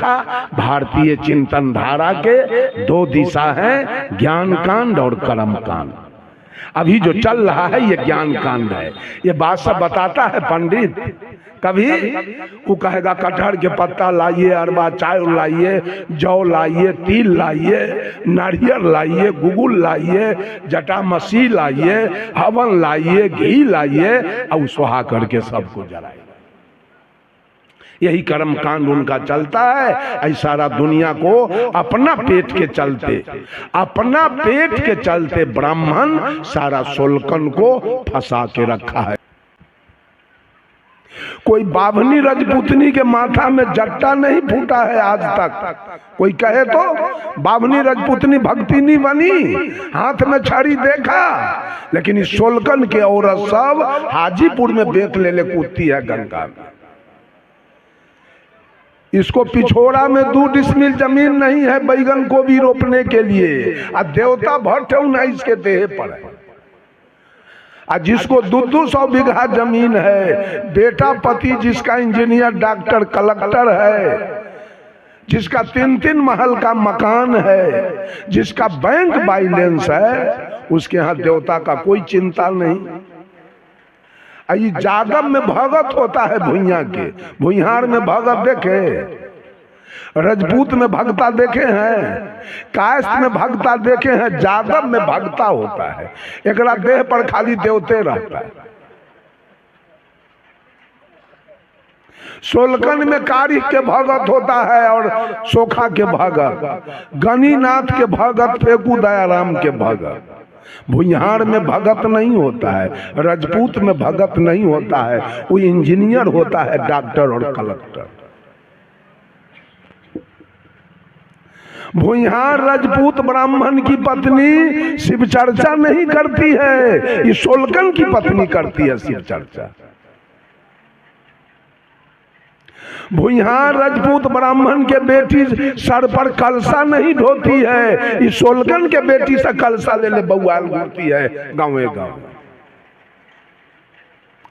रखा। भारतीय चिंतन धारा के दो दिशा है, ज्ञान कांड और कर्म कांड। अभी जो चल रहा है ये ज्ञान कांड है। ये बात सब बताता है पंडित। कभी वो कहेगा कटहर के पत्ता लाइए, अरबा चाय लाइए, जौ लाइए, तिल लाइए, नारियल लाइए, गुगुल लाइए, जटामसी लाइए, हवन लाइए, घी लाइए और सुहा करके सबको जलाइए। यही कर्म कांड उनका चलता है। ऐसा सारा दुनिया को अपना पेट के चलते ब्राह्मण सारा सोलकन को फंसा के रखा है। कोई बाभनी रजपूतनी के माथा में जट्टा नहीं फूटा है आज तक। कोई कहे तो बाभनी रजपूतनी भक्ति नहीं बनी, हाथ में छड़ी देखा, लेकिन इस सोलकन के औरत सब हाजीपुर में बेत ले कूदती है गंगा में। इसको पिछोड़ा में 2 डिसमिल जमीन नहीं है बैगन को भी रोपने के लिए, और देवता भट्ट इसके देह पर है। और जिसको 200 बीघा जमीन है, बेटा पति जिसका इंजीनियर डॉक्टर कलेक्टर है, जिसका 3-3 महल का मकान है, जिसका बैंक बैलेंस है, उसके यहाँ देवता का कोई चिंता नहीं। जादव में भगत होता है भुइयां के, भुइहार में भगत देखे, रजपूत में भगता देखे हैं, कायस्थ में भगता देखे हैं, जादव में भगता होता है। एकरा देह पर खाली देवते रहता है। सोलकन में कारिक के भगत होता है और सोखा के भगत, गणिनाथ के भगत, फेकू दयाराम के भगत। भुइहार में भगत नहीं होता है, रजपूत में भगत नहीं होता है, वो इंजीनियर होता है, डॉक्टर और कलेक्टर। भुइहार राजपूत ब्राह्मण की पत्नी शिव चर्चा नहीं करती है, ये सोलकन की पत्नी करती है शिव चर्चा। भुइहार राजपूत ब्राह्मण के बेटी सर पर कलसा नहीं ढोती है, इस सोलकन के बेटी से कलसा ले बउआल घूमती है गाँव गाँव।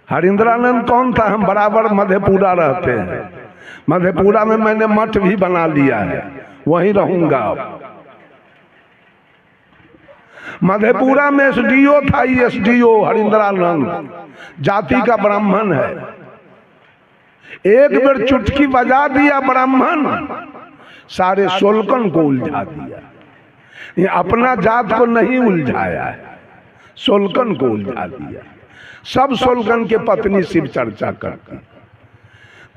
हरिंद्रानंद कौन था? हम बराबर मधेपुरा रहते हैं, मधेपुरा में मैंने मठ भी बना लिया है, वहीं रहूंगा। मधेपुरा में एसडीओ था, एसडीओ हरिंद्रानंद जाति का ब्राह्मण है। एक बार चुटकी बजा दिया ब्राह्मण, सारे सोलकन को उलझा दिया। ये अपना जात को नहीं उलझाया है, सोलकन को उलझा दिया। सब सोलकन के पत्नी शिव चर्चा करती।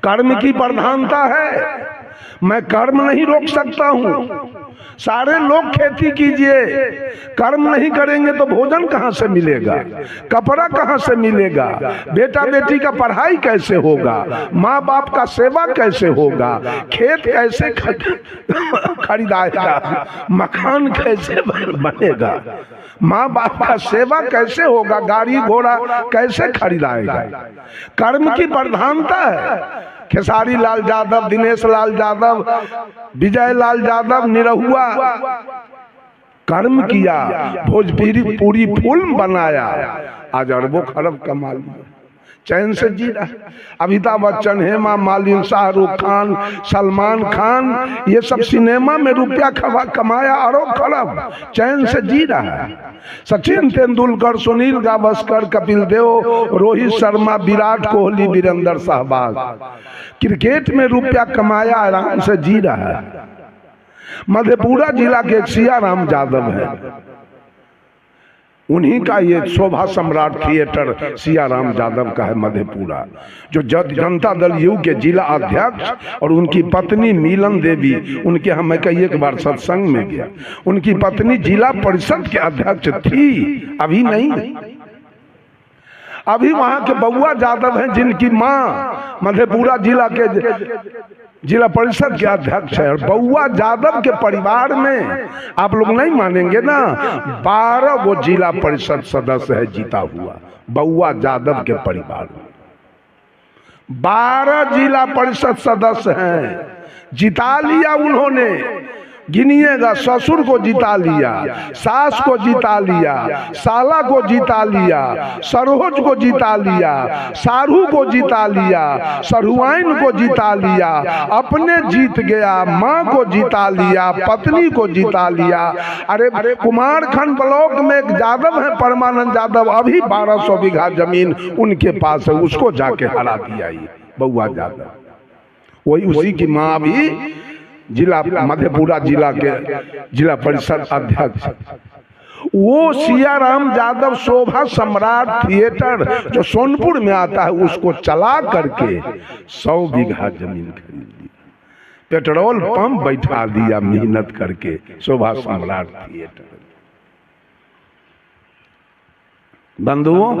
कर्म की प्रधानता है, मैं कर्म नहीं रोक सकता हूं। सारे लोग खेती कीजिए, कर्म नहीं करेंगे तो भोजन कहां से मिलेगा, कपड़ा कहां से मिलेगा, बेटा बेटी का पढ़ाई कैसे होगा, माँ बाप का सेवा कैसे होगा, खेत कैसे खरीदाएगा, मकान कैसे बनेगा, माँ बाप का सेवा कैसे होगा, गाड़ी घोड़ा कैसे खरीदाएगा। कर्म की प्रधानता है। खेसारी लाल यादव, दिनेश लाल यादव, विजय लाल यादव, निरहुआ कर्म किया, भोजपुरी पूरी फिल्म बनाया, आज अरबों खरब कमा लिया, चैन से जी रहा। अमिताभ बच्चन, हेमा मालिनी, शाहरुख खान, सलमान खान, ये सब सिनेमा में रुपया कमाया अरब खरब, चैन से जी रहा है। सचिन तेंदुलकर, सुनील गावस्कर, कपिल देव, रोहित शर्मा, विराट कोहली, वीरेंद्र सहवाग, क्रिकेट में रुपया कमाया, आराम से जी रहा है। मधेपुरा जिला के सियाराम यादव है, उन्हीं का ये शोभा सम्राट थिएटर सियाराम यादव का है मधेपुरा, जो जनता दल यू के जिला अध्यक्ष, और उनकी पत्नी मीलन देवी, उनके हम मैं कई एक बार सत्संग में गया, उनकी पत्नी जिला परिषद के अध्यक्ष थी, अभी नहीं। अभी वहां के बउआ यादव हैं, जिनकी माँ मधेपुरा जिला के जिला परिषद के अध्यक्ष है। और बउआ यादव के परिवार में आप लोग नहीं मानेंगे ना, 12 वो जिला परिषद सदस्य है जीता हुआ, बउआ यादव के परिवार में 12 जिला परिषद सदस्य हैं, जिता लिया उन्होंने। गिनिएगा, ससुर को जिता लिया, सास को जिता लिया, साला को जिता लिया, सरोज को जिता लिया, सारू को जिता लिया, सरुआइन को जिता लिया, अपने जीत गया, माँ को जिता लिया, पत्नी को जिता लिया। अरे कुमारखंड ब्लॉक में एक यादव है, परमानंद यादव, अभी 1200 बीघा जमीन उनके पास है, उसको जाके हरा दिया ये बउआ यादव। वही उसी की माँ भी जिला मधेपुरा जिला के जिला परिषद अध्यक्ष। वो सियाराम यादव शोभा सम्राट थिएटर जो सोनपुर में आता है, उसको चला करके 100 बीघा जमीन खरीद ली, पेट्रोल पंप बैठा दिया मेहनत करके शोभा सम्राट थिएटर। बंधुओं,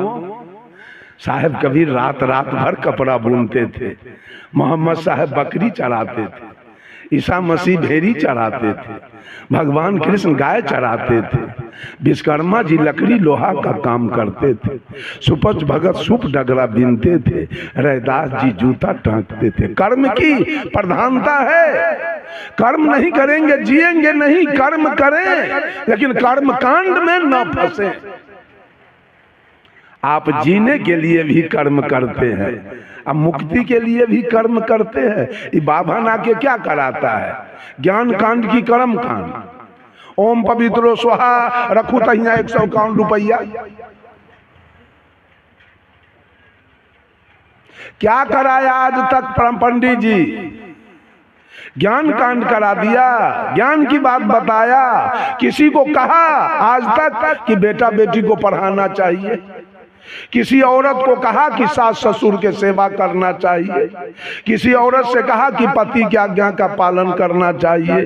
साहब कबीर रात रात भर कपड़ा बुनते थे, मोहम्मद साहब बकरी चराते थे, ईसा मसीह भेड़ी चराते थे, भगवान कृष्ण गाय चराते थे, विश्वकर्मा जी लकड़ी लोहा का काम करते थे, सुपच भगत सुप डगरा बीनते थे, रैदास जी जूता टांगते थे। कर्म की प्रधानता है, कर्म नहीं करेंगे जिएंगे नहीं, कर्म करें लेकिन कर्म कांड में न फंसे। आप जीने के लिए भी कर्म करते हैं, अब मुक्ति के लिए भी कर्म करते हैं। ये बाबा ना के क्या कराता है, ज्ञान कांड की कर्म कांड, ओम पवित्रो स्वाहा रखू तहिया 151 रुपया। क्या कराया आज तक पंडित जी? ज्ञान कांड करा दिया, ज्ञान की बात बताया। किसी को कहा आज तक कि बेटा बेटी को पढ़ाना चाहिए? किसी औरत को कहा कि सास ससुर के सेवा करना चाहिए? किसी औरत से कहा कि पति की आज्ञा का पालन करना चाहिए?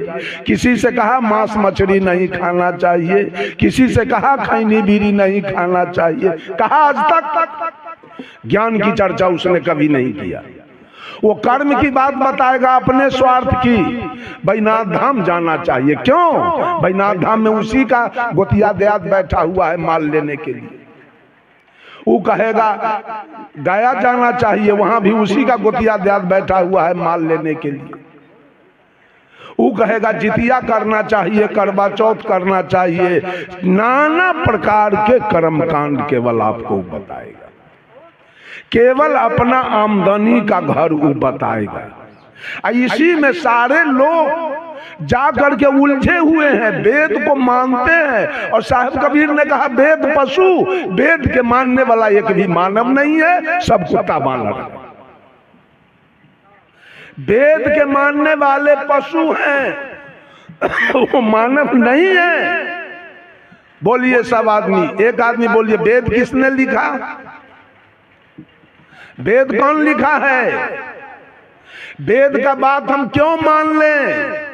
किसी से कहा मांस मछली नहीं खाना चाहिए? किसी से कहा खैनी बीड़ी नहीं खाना चाहिए? कहा आज तक? ज्ञान की चर्चा उसने कभी नहीं किया। वो कर्म की बात बताएगा, अपने स्वार्थ की। बैनाथ धाम जाना चाहिए, क्यों? बैनाथ धाम में उसी का गोतिया देहात बैठा हुआ है माल लेने के लिए। वो कहेगा गया जाना चाहिए, वहां भी उसी का गोतिया देहात बैठा हुआ है माल लेने के लिए। वो कहेगा जितिया करना चाहिए, करवा चौथ करना चाहिए। नाना प्रकार के कर्म कांड केवल आपको बताएगा, केवल अपना आमदनी का घर वो बताएगा। इसी में सारे लोग जाकर के उलझे हुए हैं, वेद को मानते हैं। और साहब कबीर ने कहा वेद पशु, वेद के मानने वाला एक भी मानव नहीं है, सब कुत्ता मानव। वेद के मानने वाले पशु हैं, वो मानव नहीं है। बोलिए सब आदमी, एक आदमी बोलिए वेद किसने लिखा? वेद कौन लिखा है? वेद का बात हम क्यों मान लें?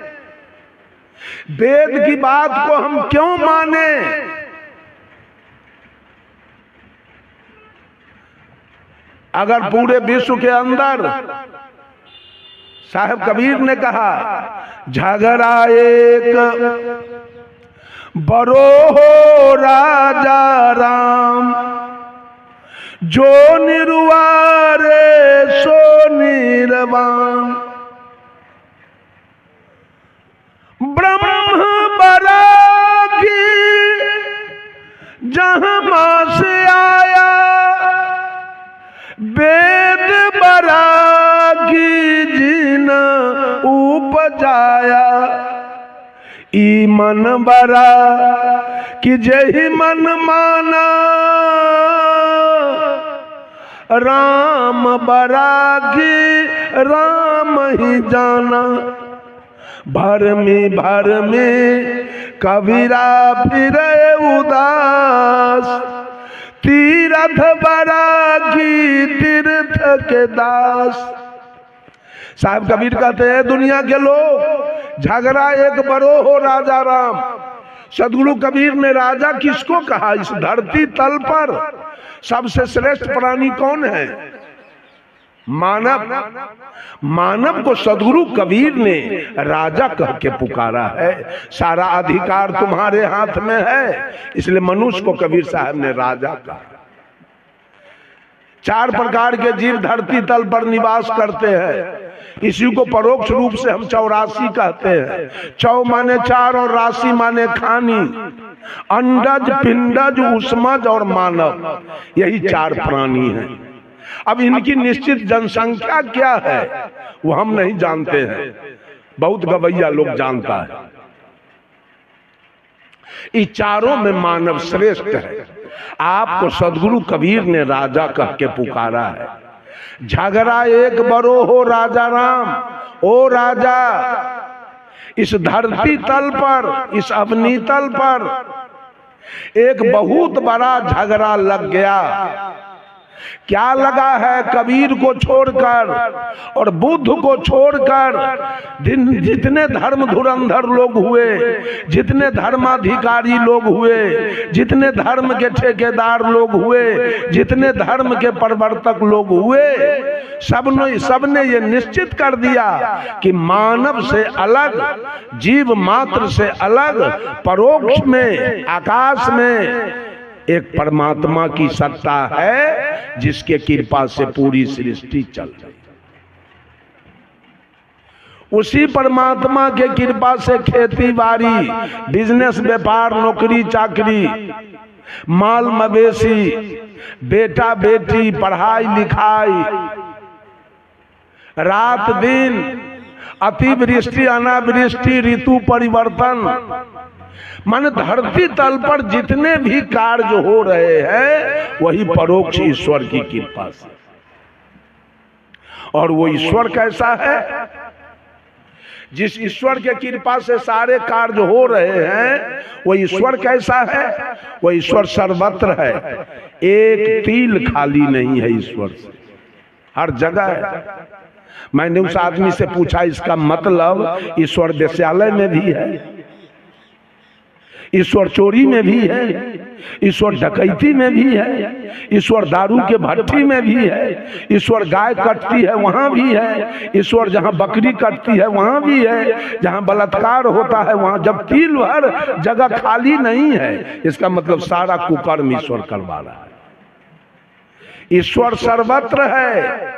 वेद की बात को हम क्यों माने? अगर पूरे विश्व के अंदर साहब कबीर ने कहा झगड़ा एक बरो हो राजा राम, जो निर्वारे सो निर्वाण, ब्रह्म बरागी जहां मां से आया, वेद बरागी जिन उपजाया, ई मन बरा कि जही मन माना, राम बरागी राम ही जाना, भर में कबीरा फिरे उदास, तीर्थ बरागी तीर्थ के दास। साहब कबीर कहते हैं दुनिया के लोग झगड़ा एक बरो हो राजा राम। सदगुरु कबीर ने राजा किसको कहा? इस धरती तल पर सबसे श्रेष्ठ प्राणी कौन है? मानव। मानव को सदगुरु कबीर ने राजा कह के पुकारा है। सारा अधिकार तुम्हारे हाथ में है, इसलिए मनुष्य को कबीर साहब ने राजा कहा। 4 प्रकार के जीव धरती तल पर निवास करते हैं। इसी को परोक्ष रूप से हम 84 कहते हैं। चौ माने 4 और राशि माने खानी। अंडज, पिंडज, उष्मज और मानव, यही 4 प्राणी हैं। अब इनकी निश्चित जनसंख्या क्या है वो हम नहीं जानते हैं, बहुत गवैया लोग जानता है। इस चारों में मानव श्रेष्ठ है। आपको सदगुरु कबीर ने राजा कह के पुकारा है। झगड़ा एक बरो हो राजा राम, ओ राजा इस धरती तल पर, इस अवनी तल पर एक बहुत बड़ा झगड़ा लग गया। क्या लगा है? कबीर को छोड़कर और बुद्ध को छोड़कर जितने धर्म धुरंधर लोग हुए, जितने धर्माधिकारी लोग हुए, जितने धर्म के ठेकेदार लोग हुए, जितने धर्म के प्रवर्तक लोग हुए, सबने ये निश्चित कर दिया कि मानव से अलग, जीव मात्र से अलग, परोक्ष में, आकाश में एक परमात्मा की सत्ता है जिसके कृपा से पूरी सृष्टि चल रही। उसी परमात्मा के कृपा से खेती बाड़ी, बिजनेस, व्यापार, नौकरी चाकरी, माल मवेशी, बेटा बेटी, पढ़ाई लिखाई, रात दिन, अतिवृष्टि अनावृष्टि, ऋतु परिवर्तन, मन धरती तल पर जितने भी कार्य हो रहे हैं वही परोक्ष ईश्वर की कृपा से। और वो ईश्वर कैसा है? जिस ईश्वर के कृपा से सारे कार्य हो रहे हैं वो ईश्वर कैसा है? वो ईश्वर सर्वत्र है, एक तिल खाली नहीं है ईश्वर से, हर जगह है। मैंने उस आदमी से पूछा इसका मतलब ईश्वर वेश्यालय में भी है, ईश्वर चोरी में भी है, ईश्वर डकैती में भी है, ईश्वर दारू के भट्टी में भी है, ईश्वर गाय कटती है वहां भी है, ईश्वर जहां बकरी कटती है वहां भी है, जहां बलात्कार होता है वहां, जब तिल भर जगह खाली नहीं है इसका मतलब सारा कुकर्म ईश्वर करवा रहा है। ईश्वर सर्वत्र है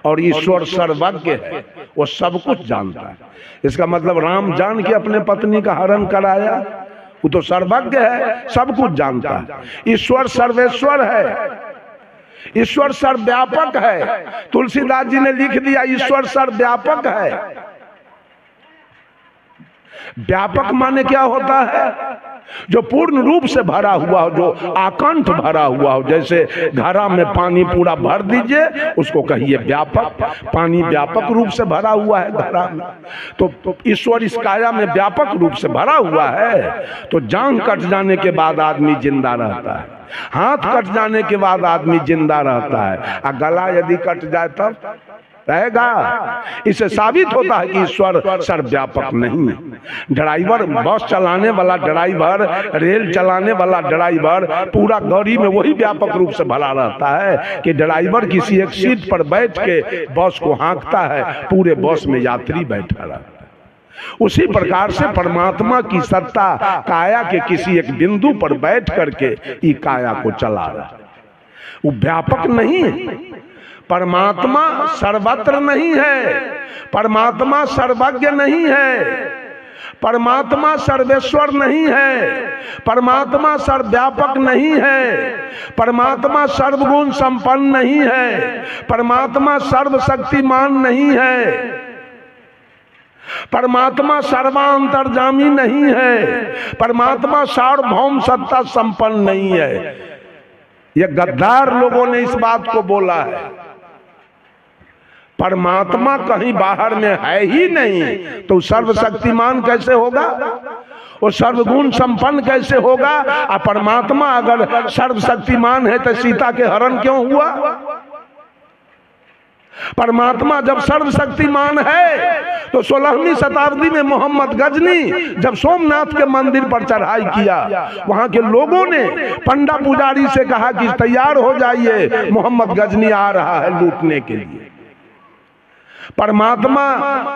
और ईश्वर सर्वज्ञ है, वो सब कुछ जानता है। इसका मतलब राम जान के अपने पत्नी का हरण कराया, वो तो सर्वज्ञ है, सब कुछ जानता है। ईश्वर सर्वेश्वर है, ईश्वर सर्वव्यापक है। तुलसीदास जी ने लिख दिया ईश्वर सर्वव्यापक है। व्यापक माने क्या होता है? जो पूर्ण रूप से भरा हुआ हो, जो आकंठ भरा हुआ हो। जैसे घड़ा में पानी पूरा भर दीजिए उसको कहिए व्यापक। पानी व्यापक रूप से भरा हुआ है घड़ा में, तो ईश्वर इस काया में व्यापक रूप से भरा हुआ है। तो जान कट जाने के बाद आदमी जिंदा रहता है, हाथ कट जाने के बाद आदमी जिंदा रहता है, और गला यदि कट जाए तब रहेगा। इससे साबित होता है कि ईश्वर सर्वव्यापक नहीं है। ड्राइवर, बस चलाने वाला ड्राइवर, रेल चलाने वाला ड्राइवर, पूरा गाड़ी में वही व्यापक रूप से भरा रहता है कि ड्राइवर किसी एक सीट पर बैठ के बस को हाँकता है, पूरे बस में यात्री बैठा रहता है। उसी प्रकार से परमात्मा की सत्ता काया के किसी एक बिंदु पर बैठ करके ये काया को चला रहा है। वो व्यापक नहीं है। परमात्मा सर्वत्र नहीं है, परमात्मा सर्वज्ञ नहीं है, परमात्मा सर्वेश्वर नहीं है, परमात्मा सर्वव्यापक नहीं है, परमात्मा सर्वगुण संपन्न नहीं है, परमात्मा सर्वशक्तिमान नहीं है, परमात्मा सर्वांतर्यामी नहीं है, परमात्मा सार्वभौम सत्ता संपन्न नहीं है। ये गद्दार लोगों ने इस बात को बोला है। परमात्मा कहीं बाहर में है ही नहीं तो सर्वशक्तिमान कैसे होगा? वो सर्वगुण संपन्न कैसे होगा? और परमात्मा अगर सर्वशक्तिमान है तो सीता के हरण क्यों हुआ? परमात्मा जब सर्वशक्तिमान है तो 16वीं शताब्दी में मोहम्मद गजनी जब सोमनाथ के मंदिर पर चढ़ाई किया, वहां के लोगों ने पंडा पुजारी से कहा कि तैयार हो जाइए, मोहम्मद गजनी आ रहा है लूटने के लिए। परमात्मा,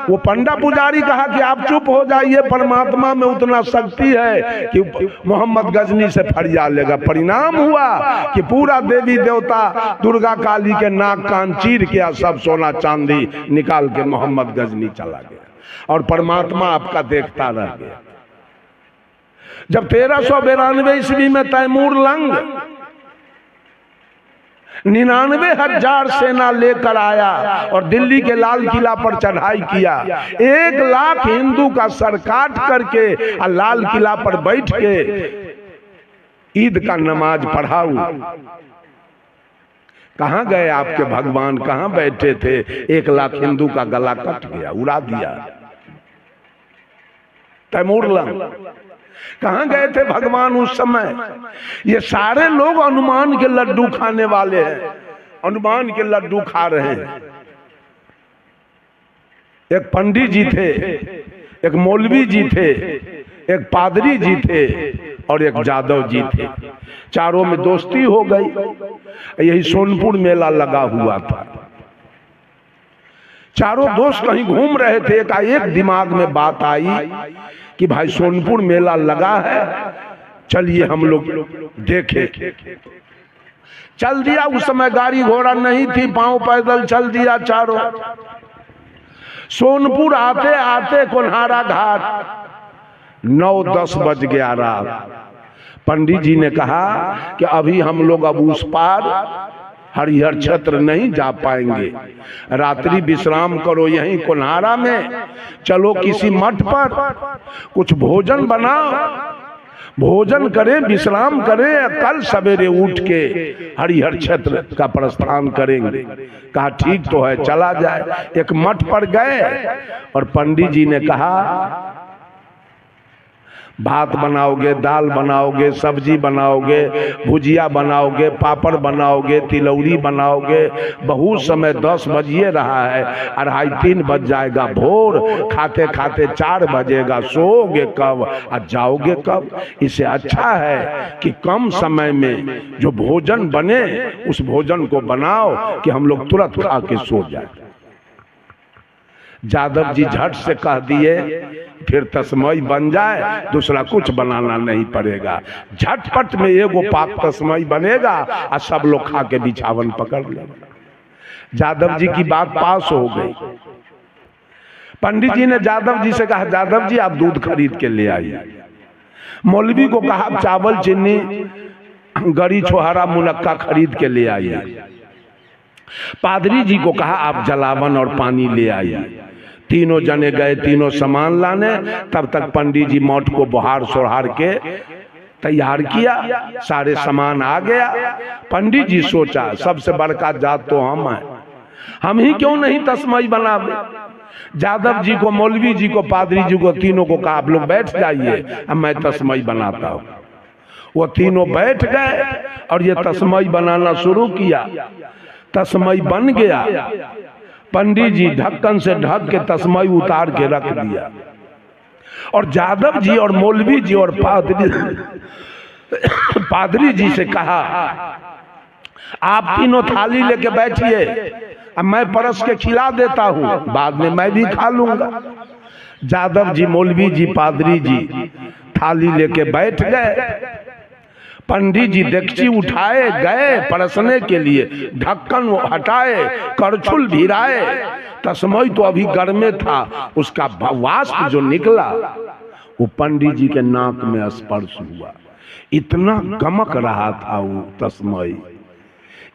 वो पंडा पुजारी कहा कि आप चुप हो जाइए, परमात्मा में उतना शक्ति है कि मोहम्मद गजनी से फरियाद लेगा। परिणाम हुआ कि पूरा देवी देवता दुर्गा काली के नाक कान चीर के सब सोना चांदी निकाल के मोहम्मद गजनी चला गया और परमात्मा आपका देखता रह गया। जब 1392 ईस्वी में तैमूर लंग 99,000 सेना लेकर आया और दिल्ली के लाल किला पर चढ़ाई किया, 1 लाख हिंदू का सर काट करके और लाल किला पर बैठ के ईद का नमाज पढ़ाऊ। कहां गए आपके भगवान, कहां बैठे थे? 1 लाख हिंदू का गला कट गया, उड़ा दिया। तैमूर लंग कहां गए थे भगवान उस समय? ये सारे लोग हनुमान के लड्डू खाने वाले हैं, हनुमान के लड्डू खा रहे हैं। एक पंडित जी थे, एक मौलवी जी थे, एक पादरी जी थे और एक जादव जी थे। चारों में दोस्ती हो गई। यही सोनपुर मेला लगा हुआ था। चारों दोस्त कहीं घूम रहे थे, एक दिमाग में बात आई कि भाई सोनपुर मेला लगा है, चलिए हम लोग देखें। चल दिया। उस समय गाड़ी घोड़ा नहीं थी, पांव पैदल चल दिया चारों। सोनपुर आते आते कोन्हारा घाट 9-10 बज गया रात। पंडित जी ने कहा कि अभी हम लोग अब उस पार हरिहर क्षेत्र नहीं जा पाएंगे, रात्रि विश्राम करो यहीं कोन्हारा में। चलो किसी मठ पर कुछ भोजन बनाओ, भोजन करें, विश्राम करें, कल सवेरे उठ के हरिहर क्षेत्र का प्रस्थान करेंगे। कहा ठीक तो है, चला जाए। एक मठ पर गए और पंडित जी ने कहा भात बनाओगे, दाल बनाओगे, सब्जी बनाओगे, भुजिया बनाओगे, पापड़ बनाओगे, तिलौरी बनाओगे, बहुत समय 10 बजिए रहा है, 2:30-3 बज जाएगा भोर, खाते खाते 4 बजेगा, सोओगे कब और जाओगे कब? इससे अच्छा है कि कम समय में जो भोजन बने उस भोजन को बनाओ कि हम लोग तुरंत खा के सो जाए। जादव जी झट से कह दिए फिर तस्मई बन जाए, दूसरा कुछ बनाना नहीं पड़ेगा। झटपट में एगो पाक तस्मई बनेगा और सब लोग खा के बिछावन पकड़ लेंगे। जादव जी की बात पास हो गई। पंडित जी ने जादव जी से कहा जादव जी आप दूध खरीद के ले आइए। मौलवी को कहा चावल चीनी गरी छोहारा मुनक्का खरीद के ले आइए। पादरी जी को कहा आप जलावन और पानी ले आइए। तीनों जने गए, तीनों सामान लाने। तब तक पंडित जी मठ को बुहार सोहार के तैयार किया, सारे सामान आ गया। पंडित जी सोचा सबसे बड़का जात तो हम हैं, हम ही क्यों नहीं तस्मई बनावे। जादव जी को, मौलवी जी को, पादरी जी को, तीनों को कहा आप लोग बैठ जाइए, अब मैं तस्मई बनाता हूँ। वो तीनों बैठ गए और ये तस्मई बनाना शुरू किया। तस्मई बन गया। पंडित जी ढक्कन से ढक के तस्मई उतार के रख दिया और जादव जी और मौलवी जी और पादरी जी से कहा आप तीनों थाली लेके बैठिए, अब मैं परस के खिला देता हूं, बाद में मैं भी खा लूंगा। जादव जी, मौलवी जी, पादरी जी थाली लेके बैठ गए। पंडित जी डेगची उठाए गए परसने के लिए, ढक्कन हटाए, करछुल भिराए। तस्मई तो अभी गर्मे था, उसका वाष्प जो निकला वो पंडित जी के नाक में स्पर्श हुआ। इतना गमक रहा था वो तस्मई,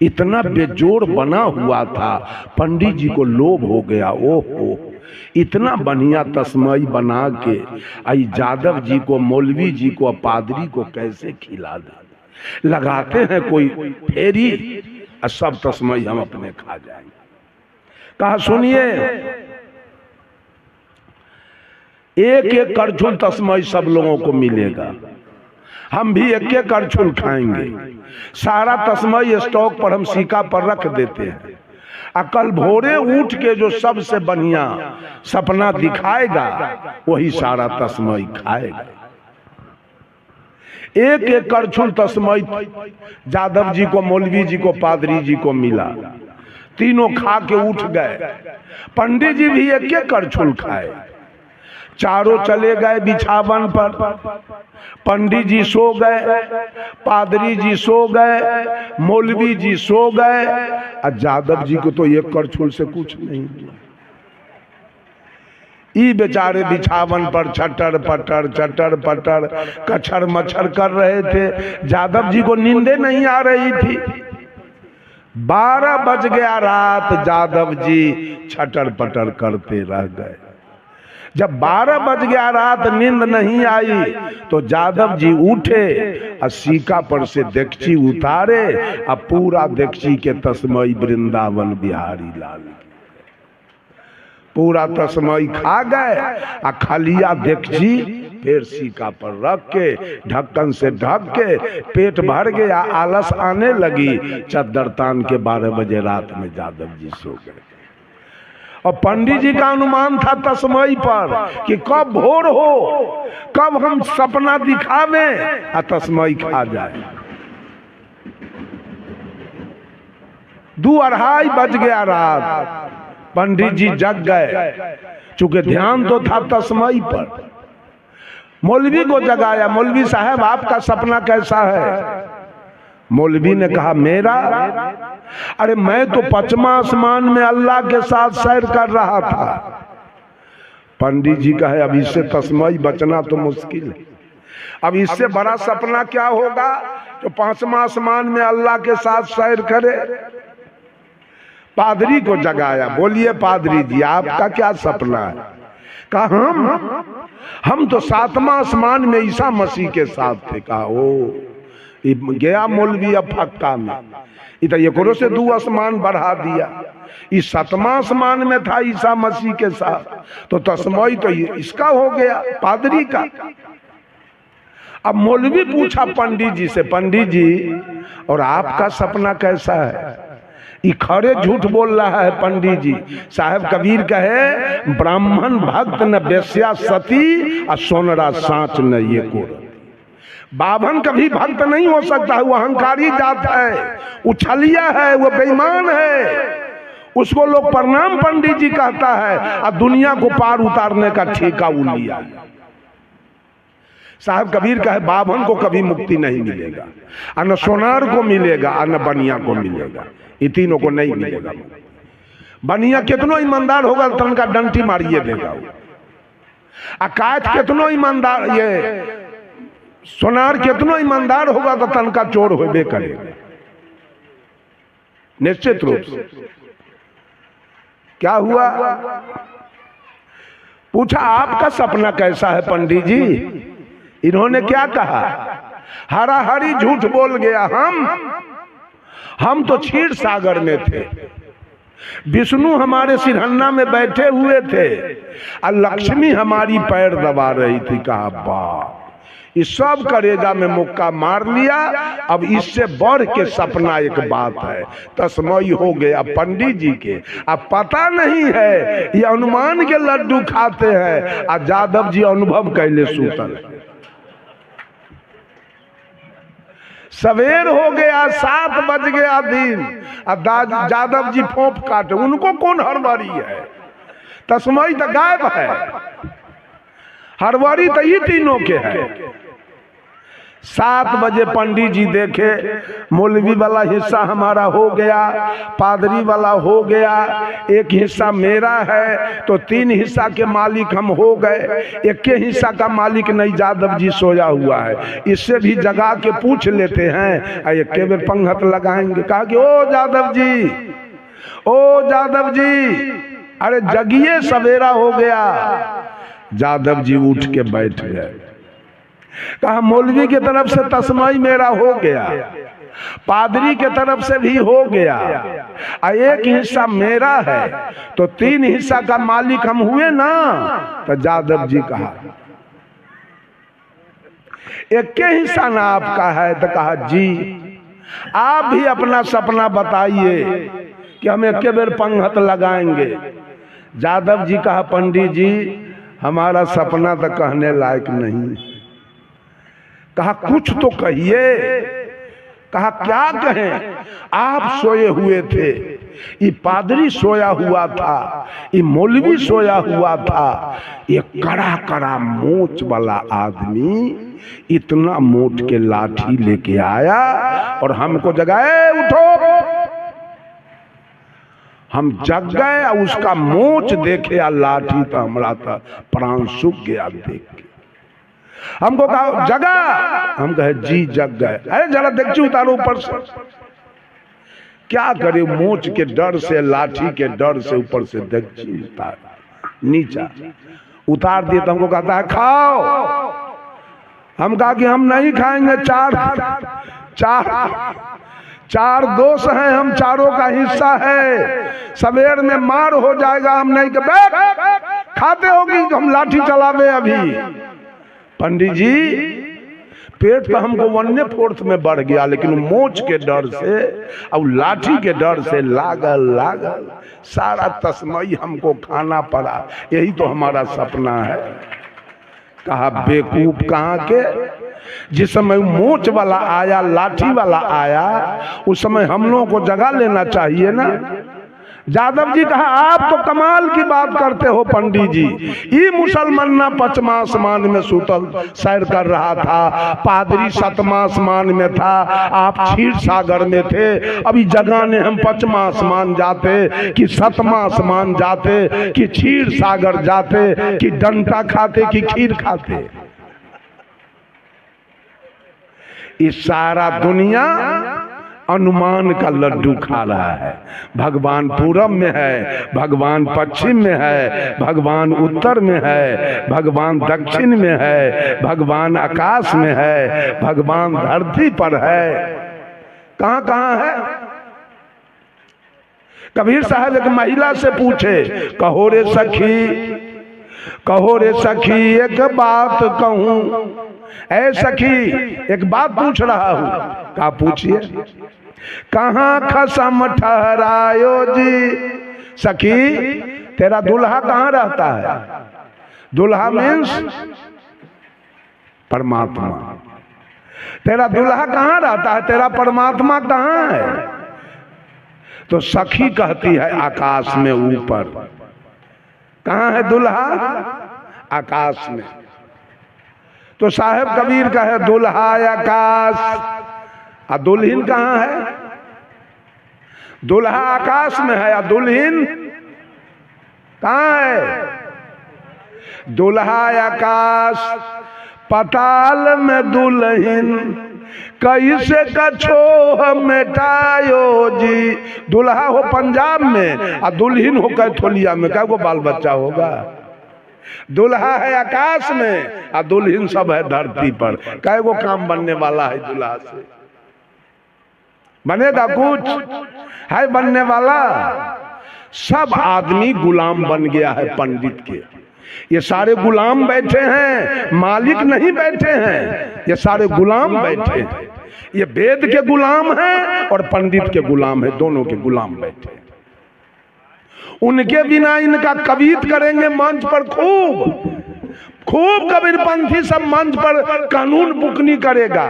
इतना बेजोड़ बना हुआ था। पंडित जी को लोभ हो गया, ओहो इतना बढ़िया तस्मई बना के आई जादव जी को, मौलवी जी को, पादरी को कैसे खिला दे। लगाते हैं कोई फेरी और सब तस्मई हम अपने खा जाएंगे। कहा सुनिए एक एक करछुल तस्मई सब लोगों को मिलेगा, हम भी एक एक करछुल खाएंगे। सारा तस्मई स्टॉक पर हम सिक्का पर रख देते हैं। कल भोरे उठ के जो सबसे बढ़िया सपना दिखाएगा वही सारा तस्मई खाएगा। एक एक करछुल तस्मई जादव जी को, मौलवी जी को, पादरी जी को मिला। तीनों खा के उठ गए। पंडित जी भी एक एक करछुल खाए। चारों चले गए बिछावन पर। पंडित जी सो गए, पादरी जी सो गए, मौलवी जी सो गए, और जादव जी को तो एक करछुल से कुछ नहीं हुआ। ई बेचारे बिछावन पर छटर पटर कछर मच्छर कर रहे थे। जादव जी को नींदे नहीं आ रही थी। 12 बज गया रात, जादव जी छटर पटर करते रह गए। जब 12 बज गया रात, नींद नहीं आई, तो जादव जी उठे और सीका पर से देगची उतारे और पूरा देगची के तस्मई वृंदावन बिहारी लाल पूरा तस्मई खा गए। आ खलिया देगची फिर सीका पर रख के ढक्कन से ढक के पेट भर गया। आलस आने लगी। चद्दर तान के 12 बजे रात में जादव जी सो गए। और पंडित जी का अनुमान था तस्मई पर कि कब भोर हो, कब हम सपना दिखावे और तस्मई खा जाए। 2-2:30 बज गया रात। पंडित जी जग गए, चूंकि ध्यान तो था तस्मई पर। मौलवी को जगाया, मौलवी साहब आपका सपना कैसा है? मौलवी ने कहा मेरा? अरे मैं तो 5वां आसमान में अल्लाह के साथ सैर कर रहा था। पंडित जी कहे अब इससे तस्मई बचना तो मुश्किल है। अब इससे बड़ा सपना क्या होगा जो 5वां आसमान में अल्लाह के साथ सैर करे। पादरी को जगाया, बोलिए पादरी जी आपका क्या सपना है? कहा हम तो 7वां आसमान में ईसा मसीह के साथ थे। कहा ओ गया मौलवी अब फक्का में, इधर एकरो से 2 आसमान बढ़ा दिया। इस 7वां आसमान में था ईसा मसीह के साथ, तो तस्मई तो इसका हो गया, पादरी का। अब मौलवी पूछा पंडित जी से, पंडित जी और आपका सपना कैसा है? ये खरे झूठ बोल रहा है पंडित जी। साहब कबीर कहे ब्राह्मण भक्त न बेस्या सती और सोनरा सांच न ये को। बाभन कभी भक्त नहीं हो सकता है, वो अहंकारी जात है, उछलिया है, वो बेईमान है। उसको लोग प्रणाम पंडित जी कहता है और दुनिया को पार उतारने का ठेका वो लिया। साहब कबीर कहे बाभन को कभी मुक्ति नहीं मिलेगा, और न सोनार को मिलेगा और न बनिया को मिलेगा। ये तीनों को नहीं मिलेगा। बनिया कितनो ईमानदार होगा तो तनका डंटी मारिए देगा। अकायत कितनो ईमानदार, ये सोनार कितनो ईमानदार होगा तो तनका चोर होबे करेगा निश्चित रूप से। क्या हुआ? पूछा आपका सपना कैसा है पंडित जी? इन्होंने क्या कहा? हरा हरी झूठ बोल गया। हम तो क्षीर सागर में थे, विष्णु हमारे सिरहन्ना में बैठे हुए थे और लक्ष्मी हमारी पैर दबा रही थी। कहा बाप, इस सब करेजा में मुक्का मार लिया। अब इससे बढ़ के सपना एक बात है, तस्मई हो गया पंडित जी के। अब पता नहीं है ये अनुमान के लड्डू खाते हैं और जादव जी अनुभव कैले सूतल। सवेर हो गया, 7 बज गया दिन, अब जादव जी फोंप काटे। उनको कौन हरवारी है? तस्मई तो गायब है, हरवारी तो ये तीनों के है। 7 बजे पंडित जी देखे मौलवी वाला हिस्सा हमारा हो गया, पादरी वाला हो गया, एक हिस्सा मेरा है, तो 3 हिस्सा के मालिक हम हो गए। एक के हिस्सा का मालिक नहीं, जादव जी सोया हुआ है, इससे भी जगा के पूछ लेते हैं। एक के बेर पंगत लगाएंगे। कहा कि ओ जादव जी, ओ जादव जी, अरे जगिए सवेरा हो गया। जादव जी उठ के बैठ गए। कहा मौलवी की तरफ से तस्मई मेरा हो गया, पादरी के तरफ से भी हो गया, एक हिस्सा मेरा है, तो 3 हिस्सा का मालिक हम हुए ना। तो जादव जी कहा एक के हिस्सा ना आपका है? तो कहा जी। आप भी अपना सपना बताइए कि हम एक बेर पंगत लगाएंगे। जादव जी कहा पंडित जी हमारा सपना तो कहने लायक नहीं। कहा कुछ तो कहिए। कहा क्या कहें? आप सोए हुए थे, ये पादरी सोया हुआ था, ये मौलवी सोया हुआ था, ये कड़ा कड़ा मोच वाला आदमी इतना मोट के लाठी लेके आया और हमको जगाए, उठो। हम जग गए और उसका मोच देखे या लाठी तो हमारा था प्राण सूख गया देख के। हमको कहा जगा, हम कहे जी जग गए। अरे जरा देखिए उतारो ऊपर से। क्या करे, मोच के डर से, लाठी के डर से ऊपर से देखिए उतार, नीचा उतार दिए तो हमको कहता है खाओ। हम कहा कि हम नहीं खाएंगे, चार दोस्त हैं, हम चारों का हिस्सा है, सवेर में मार हो जाएगा, हम नहीं खाते होगी, हम लाठी चलावे अभी। पंडित जी पेट तो हमको 1/4 में बढ़ गया, लेकिन मोच के डर से और लाठी के डर से लागल सारा तस्मई हमको खाना पड़ा। यही तो हमारा सपना है। कहा बेवकूफ कहाँ के, जिस समय मोच वाला आया, लाठी वाला आया, उस समय हम लोगों को जगा लेना चाहिए ना। यादव जी कहा आप तो कमाल की बात करते हो पंडित जी, ये मुसलमान ना 5वां आसमान में सुतल सैर कर रहा था, पादरी 7वां आसमान में था, आप क्षीर सागर में थे। अभी जगाने हम 5वां आसमान जाते कि 7वां आसमान जाते कि क्षीर सागर जाते कि डंटा खाते कि खीर खाते। इस सारा दुनिया अनुमान का लड्डू खा रहा है। भगवान पूरब में है, भगवान पश्चिम में है, भगवान उत्तर में है, भगवान दक्षिण में है, भगवान आकाश में है, भगवान धरती पर है। कहां कहां है? कबीर साहब एक महिला से पूछे, कहो रे सखी एक बात कहूं। ऐ सखी एक बात पूछ रहा हूं। क्या पूछिए? कहाँ खसम ठहरायो जी। सखी तेरा दुल्हा कहाँ रहता है? दुल्हा मीन्स परमात्मा। तेरा दुल्हा कहाँ रहता है? तेरा परमात्मा कहाँ है? तो सखी कहती है आकाश में ऊपर। कहाँ है दुल्हा? आकाश में। तो साहेब कबीर का है दुल्हा आकाश, और दुल्हन कहाँ है? दुल्हा आकाश में है, और दुल्हन कहाँ है? दुल्हा आकाश पताल में दुल्हन कैसे कछो मिटायो जी। दुल्हा हो पंजाब में और दुल्हन हो कैथोलिया में, क्या को बाल बच्चा होगा? दुल्हा है आकाश में और दुल्हन सब है धरती पर। कै वो काम बनने वाला है दुल्हा से? बनेगा कुछ? है बनने वाला? सब आदमी गुलाम बन गया है पंडित के। ये सारे गुलाम बैठे हैं, मालिक नहीं बैठे हैं, ये सारे गुलाम बैठे हैं। ये वेद के गुलाम हैं और पंडित के गुलाम है, दोनों के गुलाम बैठे हैं। उनके बिना इनका कवित करेंगे मंच पर, खूब कबीरपंथी सब मंच पर कानून बुकनी करेगा।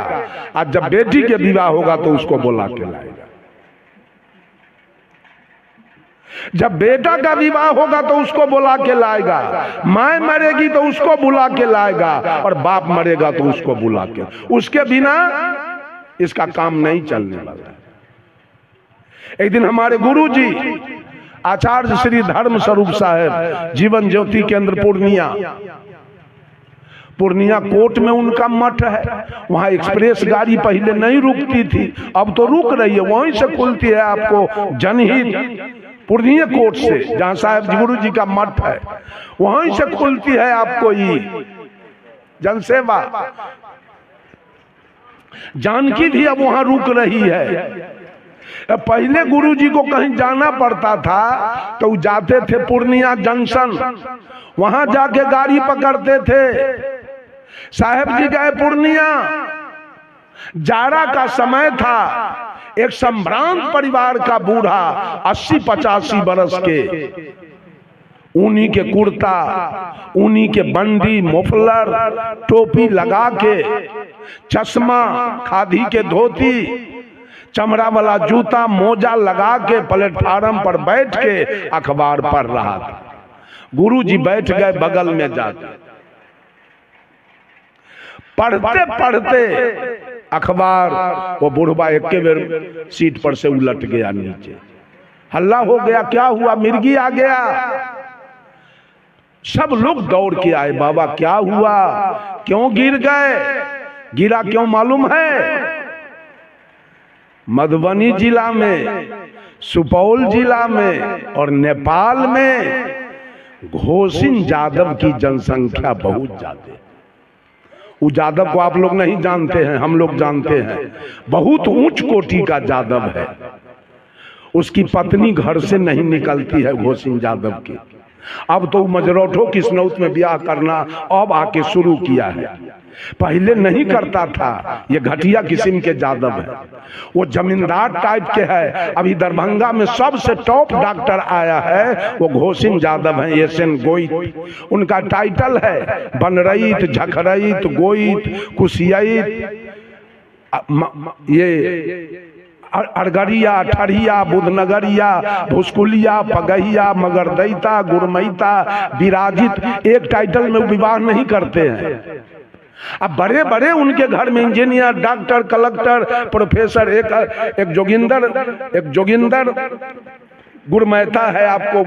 और जब बेटी के विवाह होगा तो उसको बुला के लाएगा। जब बेटा का विवाह होगा तो उसको बुला के लाएगा। माँ मरेगी तो उसको बुला के लाएगा, और बाप मरेगा तो उसको बुला के। उसके बिना इसका काम नहीं चलने वाला है। एक दिन हमारे गुरु जी आचार्य श्री धर्म स्वरूप साहब जीवन ज्योति केंद्र पूर्णिया कोट में उनका मठ है। वहाँ एक्सप्रेस गाड़ी पहले नहीं रुकती थी, अब तो रुक रही है। वहीं से खुलती है आपको जनहित पूर्णिया कोट से, जहाँ साहब गुरु जी का मठ है, वहीं से खुलती है आपको ये जनसेवा। जानकी भी अब वहाँ रुक रही है। पहले गुरु जी को कहीं जाना पड़ता था तो जाते थे पूर्णिया जंक्शन, वहां जाके गाड़ी पकड़ते थे। साहेब जी गए पूर्णिया, जाड़ा का समय था। एक संभ्रांत परिवार का बूढ़ा 80-85 बरस के, ऊनी के कुर्ता, ऊनी के बंडी, मुफलर, टोपी लगा के, चश्मा, खादी के धोती, चमड़ा वाला जूता मोजा लगा के प्लेटफार्म पर बैठ के अखबार पढ़ रहा था। गुरुजी बैठ गए बगल में जाके, पढ़ते पढ़ते अखबार वो बुढ़वा एक के बेर सीट पर से उलट गया नीचे। हल्ला हो गया, क्या हुआ? मिर्गी आ गया। सब लोग दौड़ के आए, बाबा क्या हुआ, क्यों गिर गए? गिरा क्यों मालूम है? मधुबनी जिला में, सुपौल जिला में और नेपाल में घोषिन यादव की जनसंख्या बहुत ज्यादा है। वो यादव को आप लोग नहीं जानते हैं, हम लोग जानते हैं। बहुत ऊंच कोटि का यादव है। उसकी पत्नी घर से नहीं निकलती है घोषिन यादव की। अब तो मजरोठो किस्नौत में ब्याह करना अब आके शुरू किया है, पहले नहीं करता था। ये घटिया किस्म के यादव है, वो जमींदार टाइप के है। अभी दरभंगा में सबसे टॉप डॉक्टर आया है, वो घोषिन यादव है, एसएन गोइत उनका टाइटल है। बनरईत, झखरईत, गोइत, कुशियत, ये अरगरिया, ठरिया, बुधनगरिया, भुसकुलिया, पगहिया, मगरदैता, गुरमैता, विराजित, एक टाइटल में विवाह नहीं करते हैं। अब बड़े बड़े उनके घर में इंजीनियर, डॉक्टर, कलेक्टर, प्रोफेसर। एक जोगिंदर गुरमैता है आपको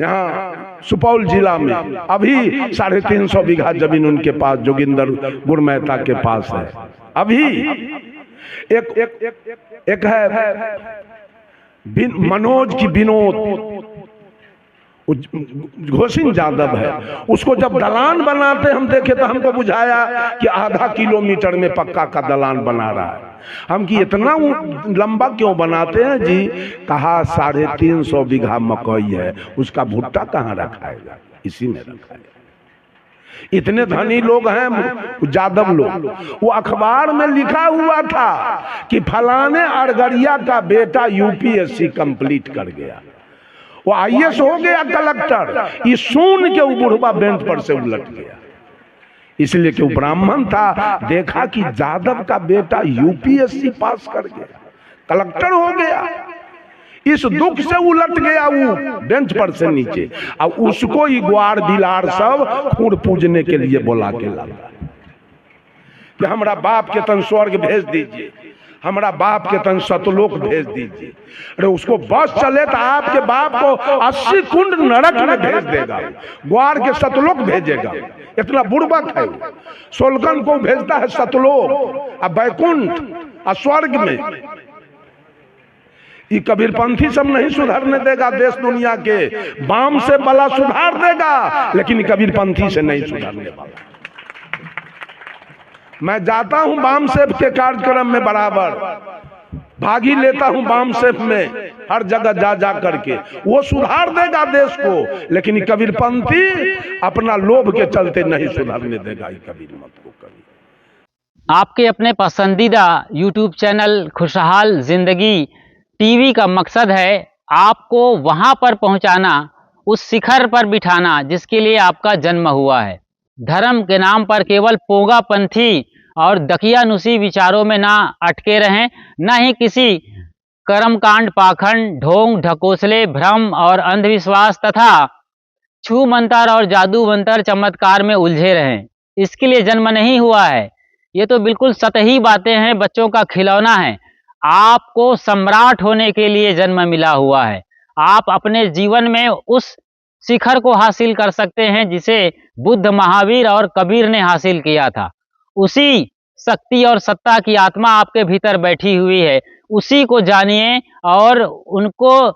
यहाँ सुपौल जिला में। अभी 350 बीघा जमीन उनके पास जोगिंदर गुरमैता के पास है। अभी एक है मनोज की विनोद, घोषिन यादव है। उसको जब दलान बनाते हम देखे तो हमको बुझाया कि आधा किलोमीटर में पक्का का दलान बना रहा है। हम कि इतना लंबा क्यों बनाते हैं जी? कहा 350 बीघा मकई है, उसका भुट्टा कहाँ रखाएगा? इसी में रखाएगा। इतने धनी लोग हैं यादव लोग। वो अखबार में लिखा हुआ था कि फलाने अरगरिया का बेटा यूपीएससी कंप्लीट कर गया, वो आईएएस हो गया, कलेक्टर। ये सुन के वो बुढ़वा बेंच पर से उलट गया, इसलिए कि वो ब्राह्मण था। देखा कि यादव का बेटा यूपीएससी पास कर गया, कलेक्टर हो गया। इस दुख से उलट गया वो बेंच पर से नीचे। अब उसको ही ग्वार बिलार सब खून पूजने के लिए बोला के लाता कि हमारा बाप के तन स्वर्ग भेज दीजिए, हमारा बाप के तन सतलोक भेज दीजिए। अरे उसको बस चले तो आपके बाप को 80 कुंड नरक में भेज देगा, ग्वार के सतलोक भेजेगा। इतना बुड़बक है। सोलगन को भेजता है सतलोक और बैकुंठ और स्वर्ग में। ये कबीरपंथी सब नहीं सुधरने देगा देश दुनिया के। बाम से बला सुधार देगा, लेकिन कबीरपंथी से नहीं सुधरने वाला। मैं जाता हूं बाम सेफ के कार्यक्रम में, बराबर भागी लेता हूं बाम सेफ में, हर जगह जा जा करके। वो सुधार देगा देश को, लेकिन कबीरपंथी अपना लोभ के चलते नहीं सुधरने देगा कबीर मत को कभी। आपके अपने पसंदीदा YouTube चैनल खुशहाल जिंदगी टीवी का मकसद है आपको वहां पर पहुंचाना, उस शिखर पर बिठाना जिसके लिए आपका जन्म हुआ है। धर्म के नाम पर केवल पोंगापंथी और दकियानुसी विचारों में ना अटके रहें, ना ही किसी कर्मकांड, पाखंड, ढोंग, ढकोसले, भ्रम और अंधविश्वास तथा छू मंतर और जादू मंतर चमत्कार में उलझे रहें। इसके लिए जन्म नहीं हुआ है। ये तो बिल्कुल सतही बातें हैं, बच्चों का खिलौना है। आपको सम्राट होने के लिए जन्म मिला हुआ है। आप अपने जीवन में उस शिखर को हासिल कर सकते हैं जिसे बुद्ध, महावीर और कबीर ने हासिल किया था। उसी शक्ति और सत्ता की आत्मा आपके भीतर बैठी हुई है, उसी को जानिए और उनको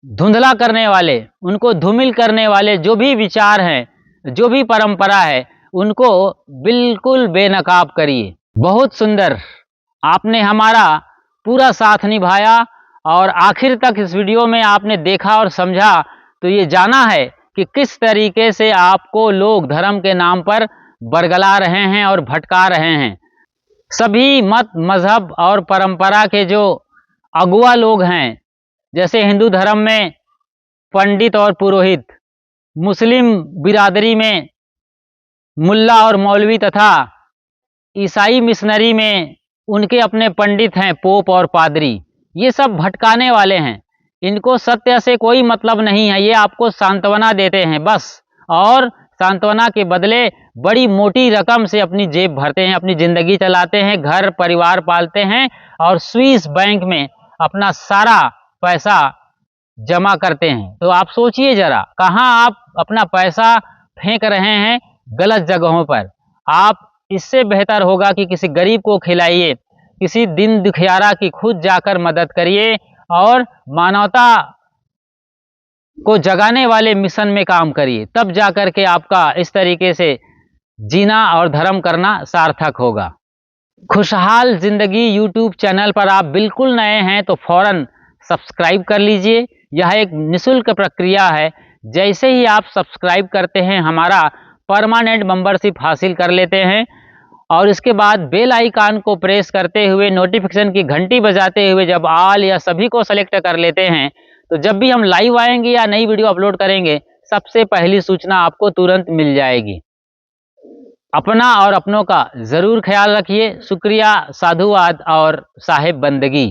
धुंधला करने वाले, उनको धूमिल करने वाले जो भी विचार हैं, जो भी परंपरा है, उनको बिल्कुल बेनकाब करिए। बहुत सुंदर आपने हमारा पूरा साथ निभाया और आखिर तक इस वीडियो में आपने देखा और समझा तो ये जाना है कि किस तरीके से आपको लोग धर्म के नाम पर बरगला रहे हैं और भटका रहे हैं। सभी मत, मजहब और परंपरा के जो अगुआ लोग हैं, जैसे हिंदू धर्म में पंडित और पुरोहित, मुस्लिम बिरादरी में मुल्ला और मौलवी तथा ईसाई मिशनरी में उनके अपने पंडित हैं, पोप और पादरी, ये सब भटकाने वाले हैं। इनको सत्य से कोई मतलब नहीं है, ये आपको सांत्वना देते हैं बस, और सांत्वना के बदले बड़ी मोटी रकम से अपनी जेब भरते हैं, अपनी ज़िंदगी चलाते हैं, घर परिवार पालते हैं और स्विस बैंक में अपना सारा पैसा जमा करते हैं। तो आप सोचिए ज़रा, कहाँ आप अपना पैसा फेंक रहे हैं, गलत जगहों पर। आप इससे बेहतर होगा कि किसी गरीब को खिलाइए, किसी दिन दुखियारा की खुद जाकर मदद करिए और मानवता को जगाने वाले मिशन में काम करिए, तब जाकर के आपका इस तरीके से जीना और धर्म करना सार्थक होगा। खुशहाल जिंदगी यूट्यूब चैनल पर आप बिल्कुल नए हैं तो फौरन सब्सक्राइब कर लीजिए। यह एक निःशुल्क प्रक्रिया है। जैसे ही आप सब्सक्राइब करते हैं, हमारा परमानेंट मेंबरशिप हासिल कर लेते हैं और इसके बाद बेल आइकन को प्रेस करते हुए, नोटिफिकेशन की घंटी बजाते हुए जब ऑल या सभी को सेलेक्ट कर लेते हैं, तो जब भी हम लाइव आएंगे या नई वीडियो अपलोड करेंगे, सबसे पहली सूचना आपको तुरंत मिल जाएगी। अपना और अपनों का ज़रूर ख्याल रखिए। शुक्रिया, साधुवाद और साहिब बंदगी।